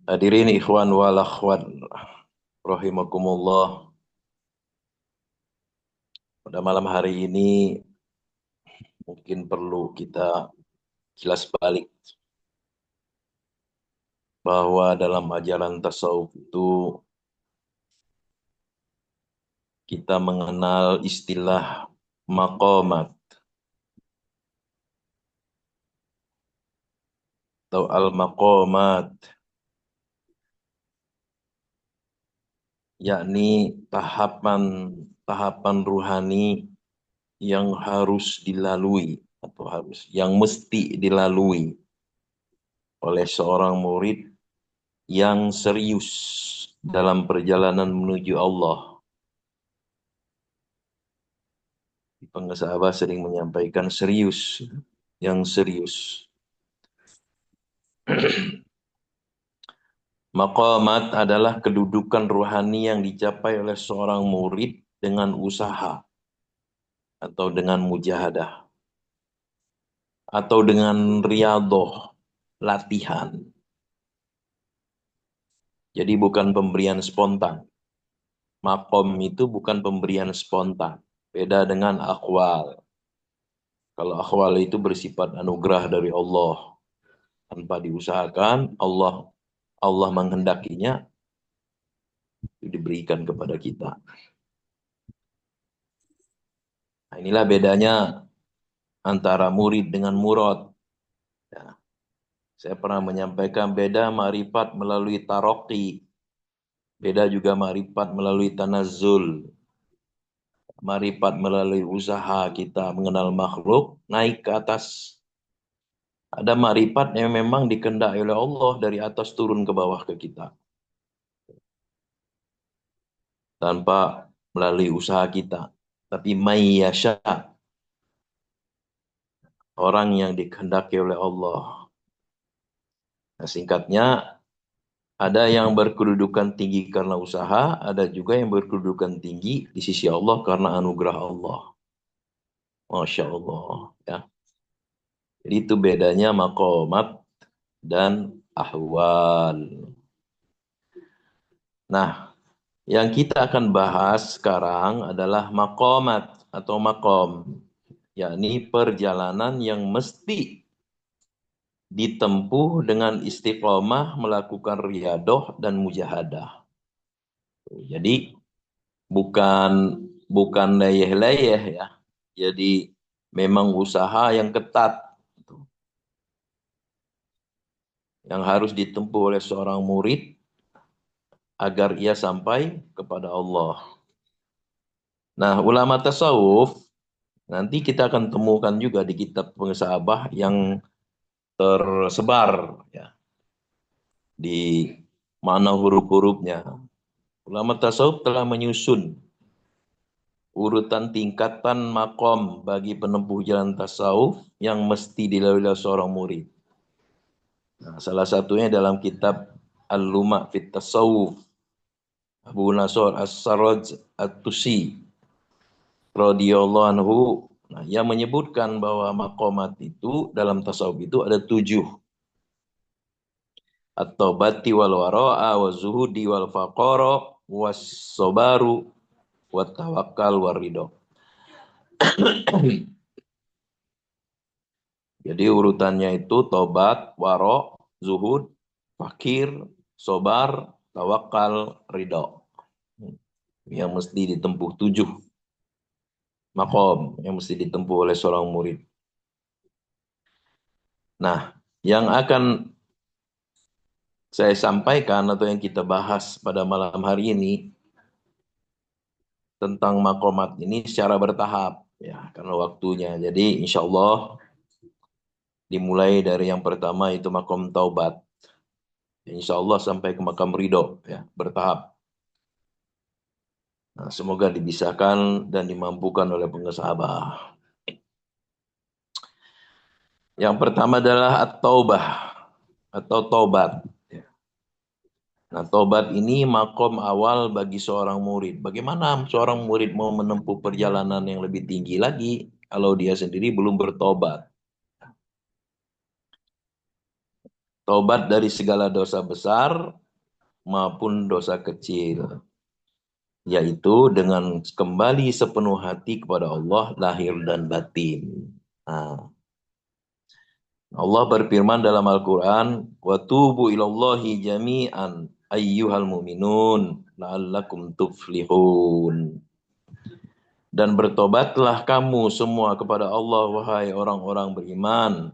Hadirin ikhwan wal akhwat rahimakumullah. Pada malam hari ini mungkin perlu kita kilas balik bahwa dalam ajaran tasawuf itu kita mengenal istilah maqamat atau al-maqamat, yakni tahapan ruhani yang harus dilalui atau yang mesti dilalui oleh seorang murid yang serius dalam perjalanan menuju Allah. Pengusaha sering menyampaikan serius, yang serius. Maqamat adalah kedudukan rohani yang dicapai oleh seorang murid dengan usaha atau dengan mujahadah atau dengan riadoh, latihan. Jadi bukan pemberian spontan. Maqam itu bukan pemberian spontan. Beda dengan akwal. Kalau akwal itu bersifat anugerah dari Allah. Tanpa diusahakan, Allah menghendakinya, itu diberikan kepada kita. Nah, inilah bedanya antara murid dengan murad. Ya, saya pernah menyampaikan beda ma'rifat melalui taroqi, beda juga ma'rifat melalui tanazzul. Ma'rifat melalui usaha kita mengenal makhluk, naik ke atas. Ada ma'rifat yang memang dikehendaki oleh Allah dari atas turun ke bawah ke kita. Tanpa melalui usaha kita. Tapi mayyasha, orang yang dikehendaki oleh Allah. Nah, singkatnya, ada yang berkedudukan tinggi karena usaha, ada juga yang berkedudukan tinggi di sisi Allah karena anugerah Allah. Masya Allah. Ya. Jadi itu bedanya maqamat dan ahwal. Nah, yang kita akan bahas sekarang adalah maqamat atau maqam, yakni perjalanan yang mesti ditempuh dengan istiqomah melakukan riyadoh dan mujahadah. Jadi bukan bukan leyeh-leyeh ya. Jadi memang usaha yang ketat yang harus ditempuh oleh seorang murid agar ia sampai kepada Allah. Nah, ulama tasawuf nanti kita akan temukan juga di kitab pengesabah yang tersebar ya di mana huruf-hurufnya. Ulama tasawuf telah menyusun urutan tingkatan makom bagi penempuh jalan tasawuf yang mesti dilalui oleh seorang murid. Nah, salah satunya dalam kitab Al-Luma' fit Tasawuf, Abu Nasr As-Sarraj At-Tusi radhiyallahu anhu, nah, yang menyebutkan bahwa maqamat itu dalam tasawuf itu ada 7. At-taubati wal wara'a wa zuhudi wal faqara was sabaru wat tawakkal war ridho. Jadi urutannya itu tobat, waro, zuhud, fakir, sobar, tawakal, ridho. Yang mesti ditempuh 7 makom yang mesti ditempuh oleh seorang murid. Nah, yang akan saya sampaikan atau yang kita bahas pada malam hari ini tentang makomat ini secara bertahap ya karena waktunya. Jadi insya Allah dimulai dari yang pertama itu makom taubat. Insya Allah sampai ke makam ridho ya bertahap. Nah, semoga dibisahkan dan dimampukan oleh pengesabah. Yang pertama adalah at-taubah atau taubat. Nah, tobat ini makom awal bagi seorang murid. Bagaimana seorang murid mau menempuh perjalanan yang lebih tinggi lagi kalau dia sendiri belum bertobat? Taubat dari segala dosa besar maupun dosa kecil. Yaitu dengan kembali sepenuh hati kepada Allah lahir dan batin. Nah, Allah berfirman dalam Al-Quran, وَتُوبُوا إِلَى اللَّهِ جَمِيعًا أَيُّهَا الْمُؤْمِنُونَ لَعَلَّكُمْ تُفْلِحُونَ. Dan bertobatlah kamu semua kepada Allah, wahai orang-orang beriman,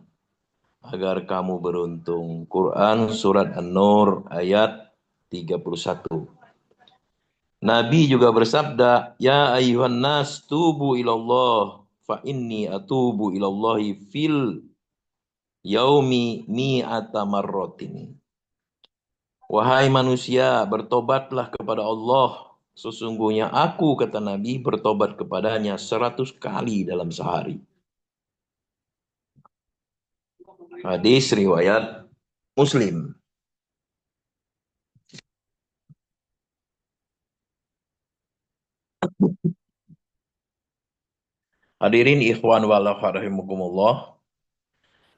agar kamu beruntung. Quran Surat An-Nur ayat 31. Nabi juga bersabda, Ya ayuhan nas tubu ilallah, fa inni atubu ilallahi fil yaumi mi'ata marrotin. Wahai manusia, bertobatlah kepada Allah. Sesungguhnya aku, kata Nabi, bertobat kepadanya 100 kali dalam sehari. Hadis riwayat Muslim. Hadirin ikhwan wal akhwat rahimakumullah.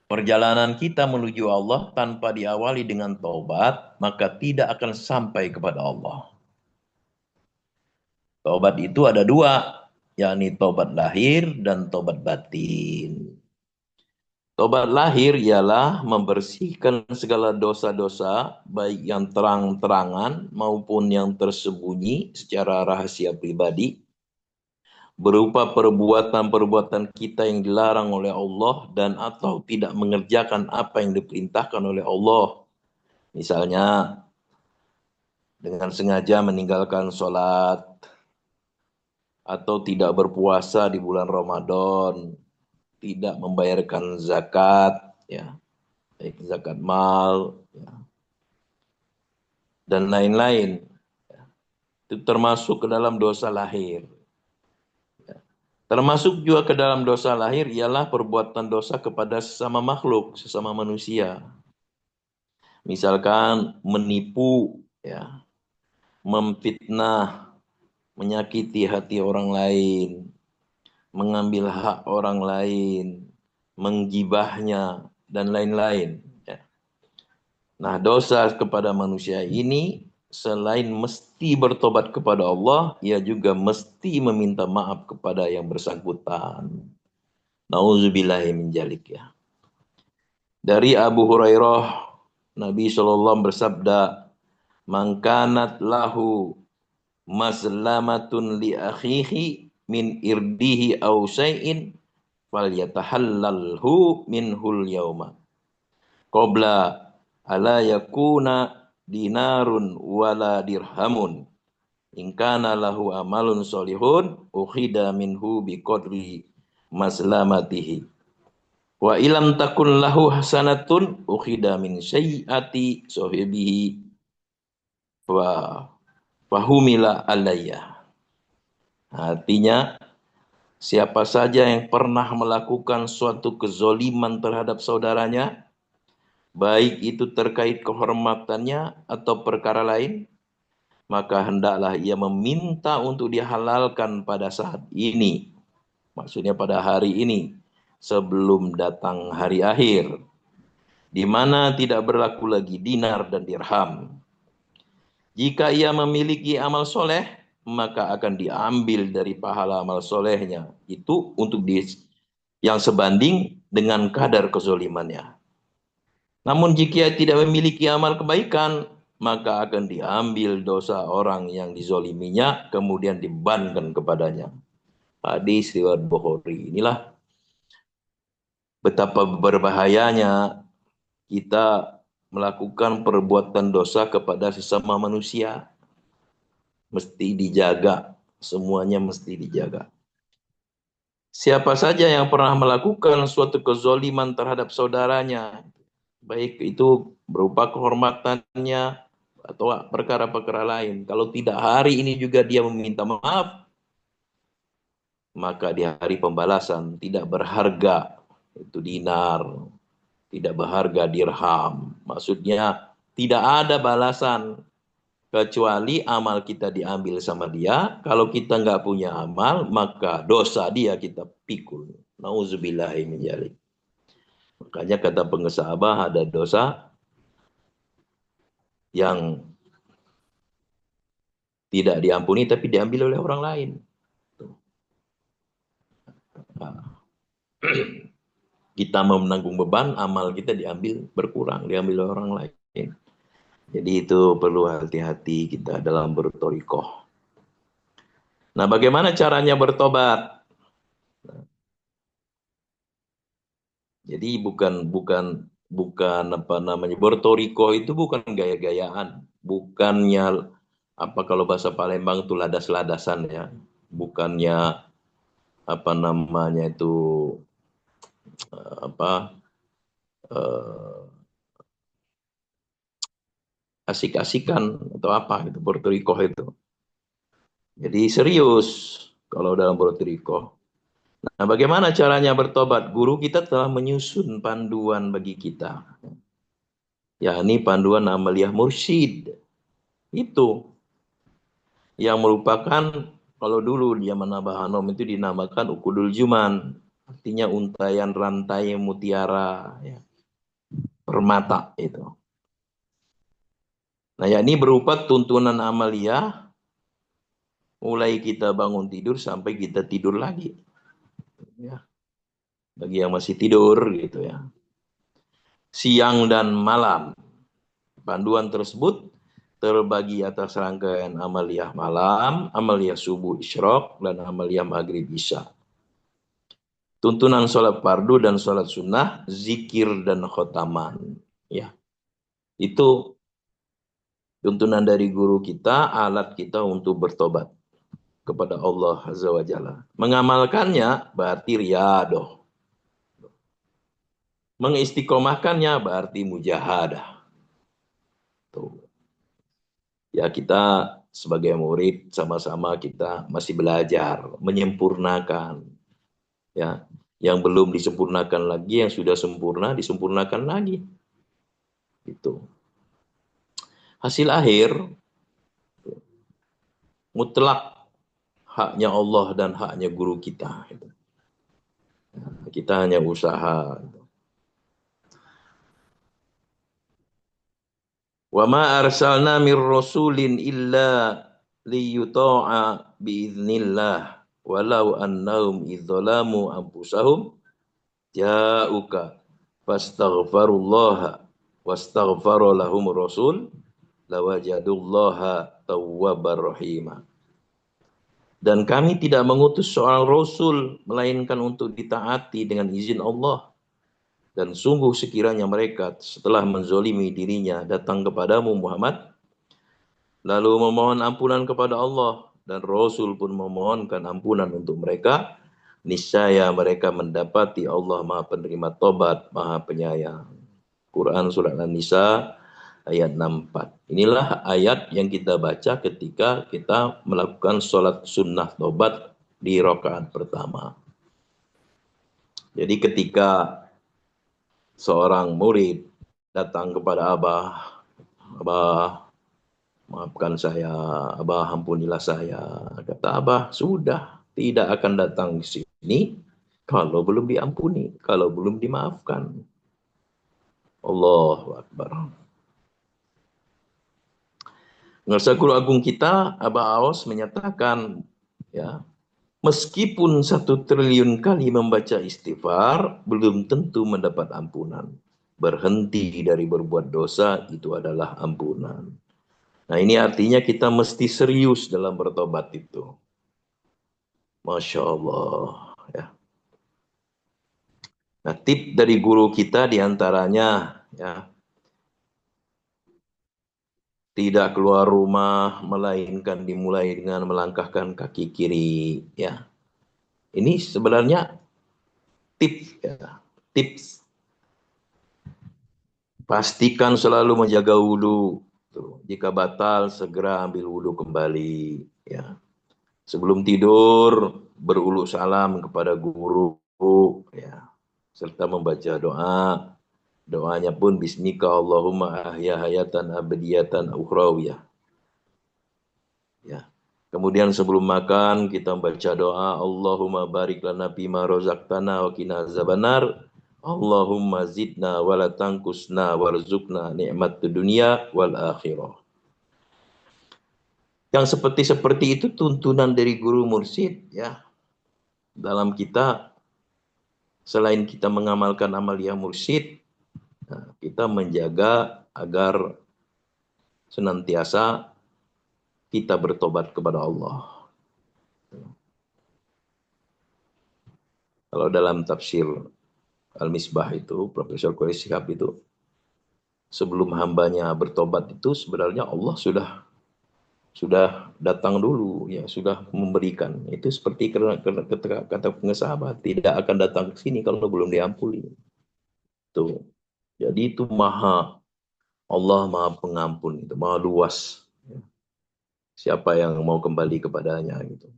Perjalanan kita menuju Allah tanpa diawali dengan taubat, maka tidak akan sampai kepada Allah. Taubat itu ada dua, yakni taubat lahir dan taubat batin. Taubat lahir ialah membersihkan segala dosa-dosa, baik yang terang-terangan maupun yang tersembunyi secara rahasia pribadi, berupa perbuatan-perbuatan kita yang dilarang oleh Allah dan atau tidak mengerjakan apa yang diperintahkan oleh Allah. Misalnya, dengan sengaja meninggalkan sholat, atau tidak berpuasa di bulan Ramadan, tidak membayarkan zakat, ya, baik zakat mal, ya, dan lain-lain. Itu termasuk ke dalam dosa lahir. Termasuk juga ke dalam dosa lahir ialah perbuatan dosa kepada sesama makhluk, sesama manusia. Misalkan menipu, ya, memfitnah, menyakiti hati orang lain, mengambil hak orang lain, menggibahnya, dan lain-lain. Ya. Nah, dosa kepada manusia ini selain mesti bertobat kepada Allah, ia juga mesti meminta maaf kepada yang bersangkutan. Nauzubillahi min dzalik, ya. Dari Abu Hurairah, Nabi SAW bersabda, "Man kanat lahu mazlamatun li akhihi min irdihi aw syai'in falyatahallalhu minhul yauma qabla ala yakuna dinarun wala dirhamun in kana lahu amalun solihun ukhida minhu biqadri maslamatihi wa ilam takun lahu hasanatun ukhida min syai'ati sahibihi wa fahumila alayya." Artinya, siapa saja yang pernah melakukan suatu kezoliman terhadap saudaranya, baik itu terkait kehormatannya atau perkara lain, maka hendaklah ia meminta untuk dihalalkan pada saat ini. Maksudnya pada hari ini, sebelum datang hari akhir, di mana tidak berlaku lagi dinar dan dirham. Jika ia memiliki amal soleh, maka akan diambil dari pahala amal solehnya itu untuk yang sebanding dengan kadar kezolimannya. Namun jika ia tidak memiliki amal kebaikan, maka akan diambil dosa orang yang dizoliminya kemudian dibebankan kepadanya. Hadis riwayat Bukhari. Inilah betapa berbahayanya kita melakukan perbuatan dosa kepada sesama manusia. Mesti dijaga, semuanya mesti dijaga. Siapa saja yang pernah melakukan suatu kezoliman terhadap saudaranya, baik itu berupa kehormatannya atau perkara-perkara lain, kalau tidak hari ini juga dia meminta maaf, maka di hari pembalasan tidak berharga itu dinar, tidak berharga dirham. Maksudnya tidak ada balasan kecuali amal kita diambil sama dia. Kalau kita nggak punya amal, maka dosa dia kita pikul. Nauzubillahi min dzalik. Makanya kata pengesabah ada dosa yang tidak diampuni tapi diambil oleh orang lain. Nah, kita mau menanggung beban, amal kita diambil berkurang, diambil oleh orang lain. Jadi itu perlu hati-hati kita dalam bertorikoh. Nah, bagaimana caranya bertobat? Jadi bukan apa namanya, bertorikoh itu bukan gaya-gayaan, bukannya apa kalau bahasa Palembang itu ladas-ladasan ya, bukannya apa namanya itu apa eh, asik-asikan atau apa itu bertorikoh itu. Jadi serius kalau dalam bertorikoh. Nah, bagaimana caranya bertobat? Guru kita telah menyusun panduan bagi kita, yakni panduan amaliyah mursyid. Itu yang merupakan kalau dulu dia Abah Hanom itu dinamakan ukudul juman, artinya untayan rantai mutiara, ya, permata itu. Nah, yakni berupa tuntunan amaliyah mulai kita bangun tidur sampai kita tidur lagi, ya. Bagi yang masih tidur gitu ya, siang dan malam. Panduan tersebut terbagi atas rangkaian amaliyah malam, amaliyah subuh isyraq, dan amaliyah maghrib isya. Tuntunan sholat fardu dan sholat sunnah, zikir dan khotaman. Ya, itu tuntunan dari guru kita, alat kita untuk bertobat kepada Allah Azza wa Jalla. Mengamalkannya berarti riyadoh. Mengistiqomahkannya berarti mujahadah. Tuh. Ya kita sebagai murid sama-sama kita masih belajar, menyempurnakan. Ya, yang belum disempurnakan lagi, yang sudah sempurna disempurnakan lagi. Itu. Hasil akhir mutlak haknya Allah dan haknya guru kita. Kita hanya usaha. Wa ma arsalna mir rasulin illa liyuta'a biiznillah walau annahum idzalamu anfusahum ja'uka fastaghfarullaha wastaghfara lahum rasul lawajadullaha tawwabar rahima. Dan kami tidak mengutus seorang rasul melainkan untuk ditaati dengan izin Allah. Dan sungguh sekiranya mereka setelah menzolimi dirinya datang kepadamu Muhammad, lalu memohon ampunan kepada Allah, dan Rasul pun memohonkan ampunan untuk mereka, niscaya mereka mendapati Allah Maha Penerima Tobat, Maha Penyayang. Quran Surat An-Nisa ayat 64. Inilah ayat yang kita baca ketika kita melakukan sholat sunnah tobat di rakaat pertama. Jadi ketika seorang murid datang kepada Abah, Abah maafkan saya, Abah ampunilah saya. Kata Abah, sudah tidak akan datang ke sini kalau belum diampuni, kalau belum dimaafkan. Allahu Akbar. Pengarsa Guru Agung kita, Abah Aos menyatakan, ya, meskipun 1 triliun kali membaca istighfar, belum tentu mendapat ampunan. Berhenti dari berbuat dosa, itu adalah ampunan. Nah, ini artinya kita mesti serius dalam bertobat itu. Masya Allah. Ya. Nah, tip dari guru kita diantaranya, ya, tidak keluar rumah, melainkan dimulai dengan melangkahkan kaki kiri. Ya, ini sebenarnya tips. Ya. Tips. Pastikan selalu menjaga wudhu. Tuh. Jika batal, segera ambil wudhu kembali. Ya. Sebelum tidur, beruluk salam kepada guru. Ya. Serta membaca doa. Doanya pun bismika Allahumma ahya hayatan abadiyatan ukhrawiyah. Ya. Kemudian sebelum makan kita membaca doa Allahumma barik lana fima razaqtana wa qina azabannar. Allahumma zidna wala tangkusna warzuqna ni'mat dunia wal akhirah. Yang seperti itu tuntunan dari guru mursyid ya. Dalam kita selain kita mengamalkan amalia mursyid, kita menjaga agar senantiasa kita bertobat kepada Allah. Kalau dalam tafsir Al-Misbah itu, Profesor Quraish Shihab itu, sebelum hambanya bertobat itu sebenarnya Allah sudah datang dulu, ya sudah memberikan. Itu seperti kata pengesahabat, tidak akan datang ke sini kalau belum diampuni. Tuh. Jadi itu Allah maha pengampun, itu maha luas. Siapa yang mau kembali kepadanya gitu.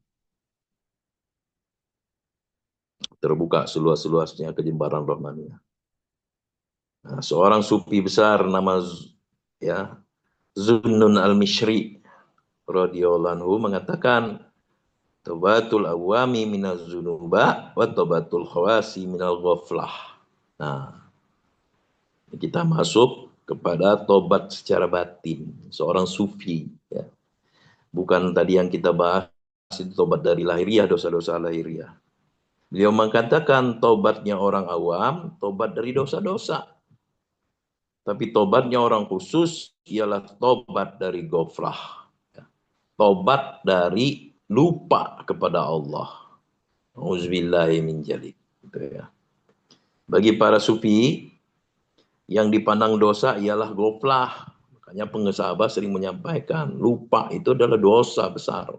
Terbuka seluas-luasnya kejembaran rahmannya. Nah, seorang sufi besar nama ya Zunnun al-Mishri radhiyallahu anhu mengatakan taubatul awami minaz zunuba wa taubatul khawasi minal ghaflah. Nah, kita masuk kepada tobat secara batin, seorang sufi ya. Bukan tadi yang kita bahas itu tobat dari lahiriah, dosa-dosa lahiriah. Beliau mengatakan tobatnya orang awam, tobat dari dosa-dosa. Tapi tobatnya orang khusus ialah tobat dari ghaflah. Tobat dari lupa kepada Allah. Auzubillahi min dzalik. Gitu ya. Bagi para sufi, yang dipandang dosa ialah ghaflah. Makanya pengesahabah sering menyampaikan, lupa itu adalah dosa besar.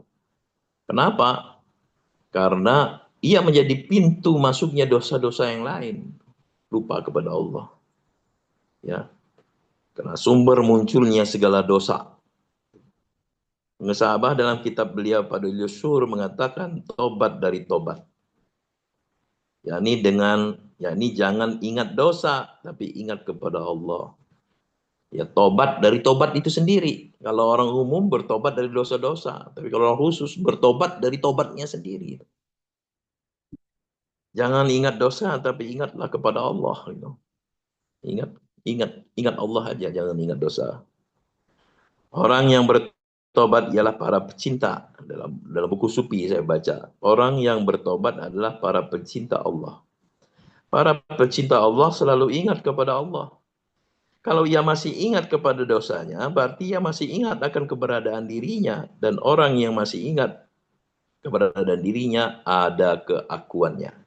Kenapa? Karena ia menjadi pintu masuknya dosa-dosa yang lain. Lupa kepada Allah. Ya. Karena sumber munculnya segala dosa. Pengesahabah dalam kitab beliau Fadlul Yusur mengatakan tobat dari tobat. yakni jangan ingat dosa, tapi ingat kepada Allah. Ya tobat dari tobat itu sendiri. Kalau orang umum bertobat dari dosa-dosa, tapi kalau orang khusus bertobat dari tobatnya sendiri. Jangan ingat dosa, tapi ingatlah kepada Allah. Gitu. Ingat Allah aja, jangan ingat dosa. Orang yang bertobat ialah para pecinta. Dalam buku Sufi saya baca. Orang yang bertobat adalah para pecinta Allah. Para pecinta Allah selalu ingat kepada Allah. Kalau ia masih ingat kepada dosanya, berarti ia masih ingat akan keberadaan dirinya. Dan orang yang masih ingat keberadaan dirinya ada keakuannya.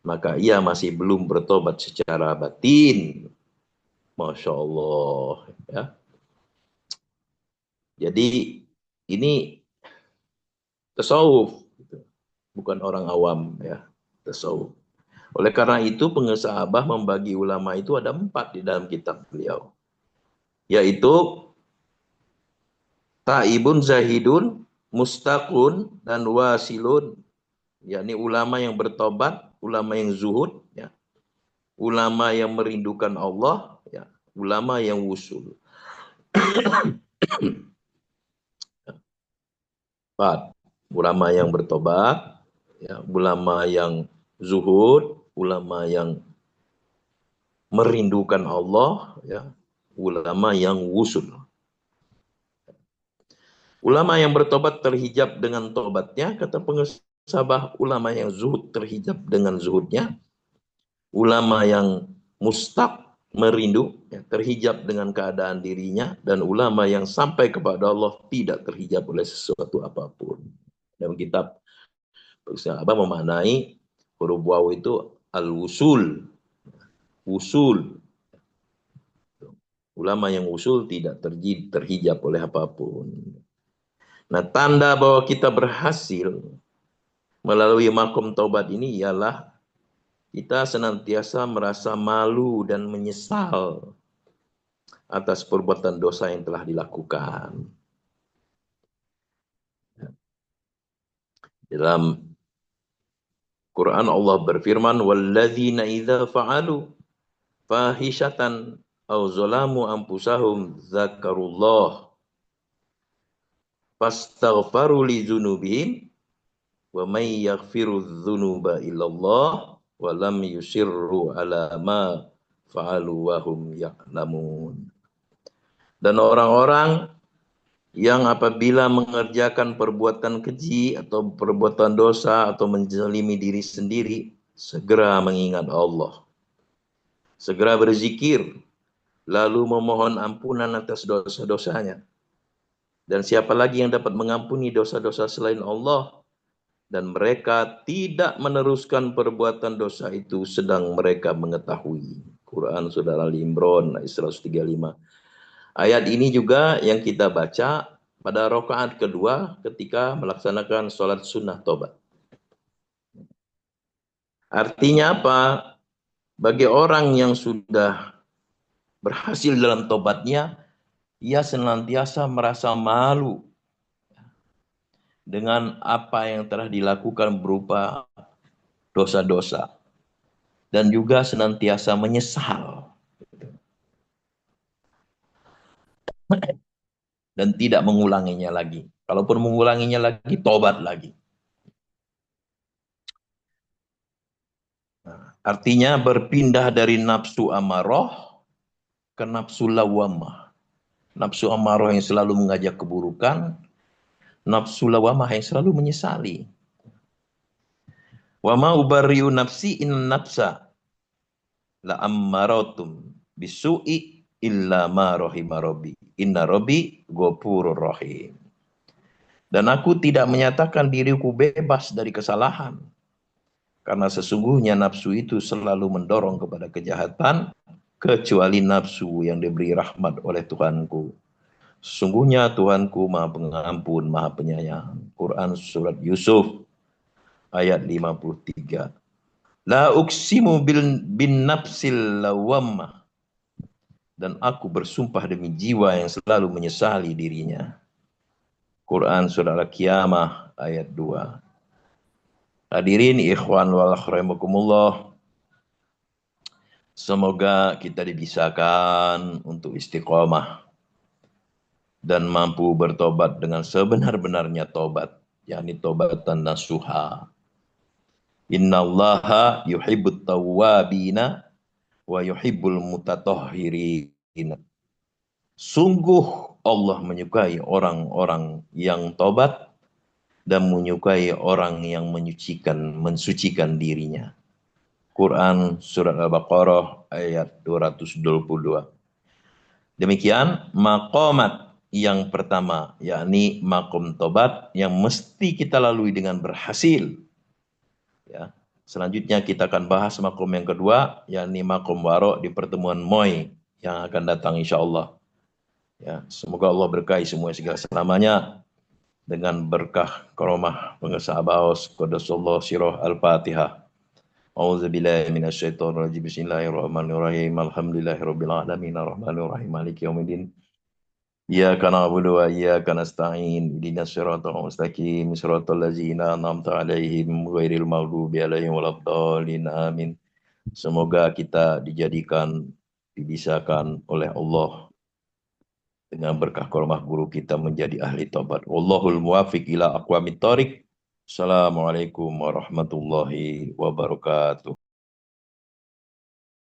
Maka ia masih belum bertobat secara batin. Masya Allah. Ya. Jadi ini tasawuf. Bukan orang awam. Ya. Tasawuf. Oleh karena itu pengesahabah membagi ulama itu ada 4 di dalam kitab beliau. Yaitu taibun zahidun, mustaqun, dan wasilun. Yakni ulama yang bertobat, ulama yang zuhud, ya. Ulama yang merindukan Allah, ya. Ulama yang wusul. 4. Ulama yang bertobat, ya. Ulama yang zuhud, ulama yang merindukan Allah, ya. Ulama yang wusul. Ulama yang bertobat terhijab dengan tobatnya, kata pengesabah. Ulama yang zuhud terhijab dengan zuhudnya. Ulama yang mustaq merindu, ya, terhijab dengan keadaan dirinya. Dan ulama yang sampai kepada Allah tidak terhijab oleh sesuatu apapun. Dalam kitab pengesabah memaknai huruf waw itu al-wusul. Wusul. Ulama yang wusul tidak terhijab oleh apapun. Nah, tanda bahwa kita berhasil melalui makom taubat ini ialah kita senantiasa merasa malu dan menyesal atas perbuatan dosa yang telah dilakukan. Dalam Quran Allah berfirman, "Walladzina idza fa'alu fahishatan aw zalamu anfusahum dzakarullah fastaghfaru li dzunubihim wa may yaghfiru dzunuba illallah wa lam yusirru ala ma fa'alu wa hum ya'lamun. Dan orang-orang yang apabila mengerjakan perbuatan keji atau perbuatan dosa atau menzalimi diri sendiri, segera mengingat Allah, segera berzikir, lalu memohon ampunan atas dosa-dosanya. Dan siapa lagi yang dapat mengampuni dosa-dosa selain Allah? Dan mereka tidak meneruskan perbuatan dosa itu sedang mereka mengetahui. Quran Surah Al-Imran ayat 135. Ayat ini juga yang kita baca pada rakaat kedua ketika melaksanakan sholat sunnah tobat. Artinya apa? Bagi orang yang sudah berhasil dalam tobatnya, ia senantiasa merasa malu dengan apa yang telah dilakukan berupa dosa-dosa. Dan juga senantiasa menyesal. Dan tidak mengulanginya lagi. Kalaupun mengulanginya lagi, tobat lagi. Nah, artinya berpindah dari nafsu amarah ke nafsu lawamah. Nafsu amarah yang selalu mengajak keburukan, nafsu lawamah yang selalu menyesali. Wa ma ubarri'u nafsi in nafsa la ammaratum bisu'i illa ma rahima rabbi. Inna rabbi ghafurur rahim. Dan aku tidak menyatakan diriku bebas dari kesalahan. Karena sesungguhnya nafsu itu selalu mendorong kepada kejahatan, kecuali nafsu yang diberi rahmat oleh Tuhanku. Sesungguhnya Tuhanku Maha Pengampun, Maha Penyayang. Quran Surat Yusuf ayat 53. La uksimu bin nafsil lawamah. Dan aku bersumpah demi jiwa yang selalu menyesali dirinya. Quran Surah Al-Qiyamah ayat 2. Hadirin ikhwan wal rahimakumullah. Semoga kita dibisakan untuk istiqomah dan mampu bertobat dengan sebenar-benarnya tobat, yakni tobatan nasuha. Innallaha yuhibbut tawwabina wa yuhibbul mutatahhirin. Sungguh Allah menyukai orang-orang yang tobat dan menyukai orang yang mensucikan dirinya. Quran Surat Al-Baqarah ayat 222. Demikian maqamat yang pertama, yakni makom tobat yang mesti kita lalui dengan berhasil. Ya. Selanjutnya kita akan bahas makom yang kedua, yakni makom waro di pertemuan MOI yang akan datang insya Allah. Ya, semoga Allah berkahi semua segala selamanya dengan berkah karomah pengesah Abaos Qadasallahu Sirah Al-Fatihah. A'udzubillahi minasyaitonirrajim. Bismillahirrahmanirrahim. Alhamdulillahirabbil alamin arrahmanir rahim maliki yaumiddin. Iyyaka na'budu wa iyyaka nasta'in. Ihdinas siratal mustaqim. Siratal ladzina an'amta 'alaihim ghairil maghdubi 'alaihim waladdallin. Amin. Semoga kita dibisakan oleh Allah dengan berkah karomah guru kita menjadi ahli taubat. Wallahul muwaffiq ila aqwamit thoriq. Assalamualaikum warahmatullahi wabarakatuh.